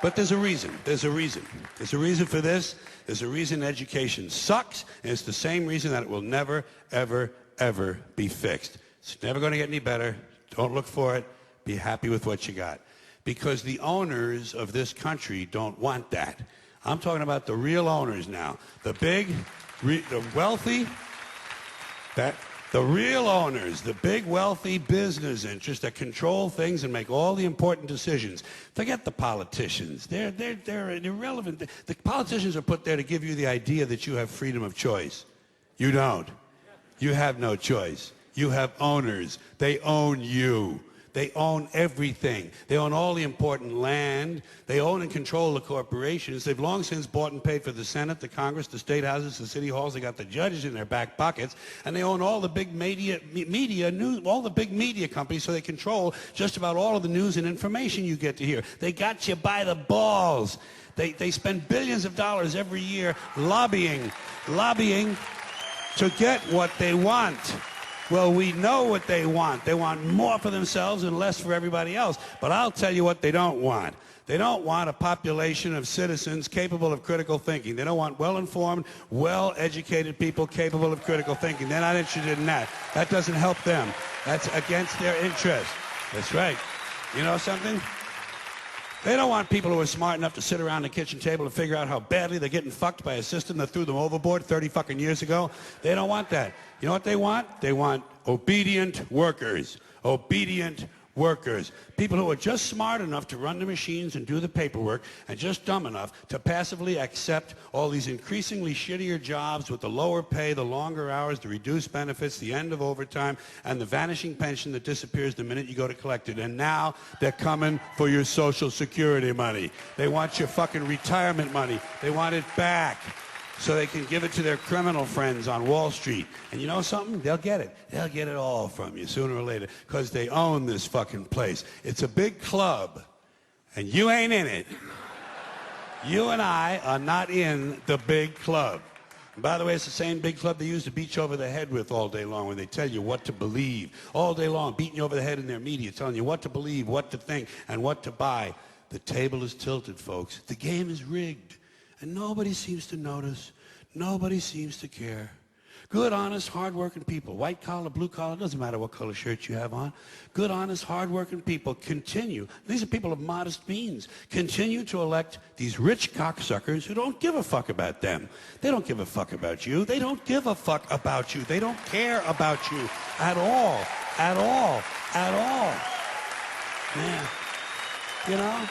But there's a reason. There's a reason. There's a reason for this. There's a reason education sucks, and it's the same reason that it will never, ever, ever be fixed. It's never going to get any better. Don't look for it. Be happy with what you got. Because the owners of this country don't want that. I'm talking about the real owners now. The big, the wealthy, the real owners, the big wealthy business interests that control things and make all the important decisions. Forget the politicians. They're irrelevant. The politicians are put there to give you the idea that you have freedom of choice. You don't. You have no choice. You have owners. They own you. They own everything. They own all the important land. They own and control the corporations. They've long since bought and paid for the Senate, the Congress, the state houses, the city halls. They got the judges in their back pockets, and they own all the big all the big media companies. So they control just about all of the news and information you get to hear. They got you by the balls. They spend billions of dollars every year lobbying to get what they want. Well, we know what they want. They want more for themselves and less for everybody else. But I'll tell you what they don't want. They don't want a population of citizens capable of critical thinking. They don't want well-informed, well-educated people capable of critical thinking. They're not interested in that. That doesn't help them. That's against their interest. That's right. You know something? They don't want people who are smart enough to sit around the kitchen table and figure out how badly they're getting fucked by a system that threw them overboard 30 fucking years ago. They don't want that. You know what they want? They want obedient workers. Obedient workers. People who are just smart enough to run the machines and do the paperwork and just dumb enough to passively accept all these increasingly shittier jobs with the lower pay, the longer hours, the reduced benefits, the end of overtime, and the vanishing pension that disappears the minute you go to collect it. And now they're coming for your Social Security money. They want your fucking retirement money. They want it back so they can give it to their criminal friends on Wall Street. And you know something? They'll get it. They'll get it all from you sooner or later because they own this fucking place. It's a big club, and you ain't in it. You and I are not in the big club. And by the way, it's the same big club they use to beat you over the head with all day long when they tell you what to believe. All day long, beating you over the head in their media, telling you what to believe, what to think, and what to buy. The table is tilted, folks. The game is rigged. And nobody seems to notice. Nobody seems to care. Good, honest, hard-working people, white collar, blue collar, doesn't matter what color shirt you have on. Good, honest, hard-working people continue. These are people of modest means. Continue to elect these rich cocksuckers who don't give a fuck about them. They don't give a fuck about you. They don't give a fuck about you. They don't care about you at all. At all. At all. Man, you know?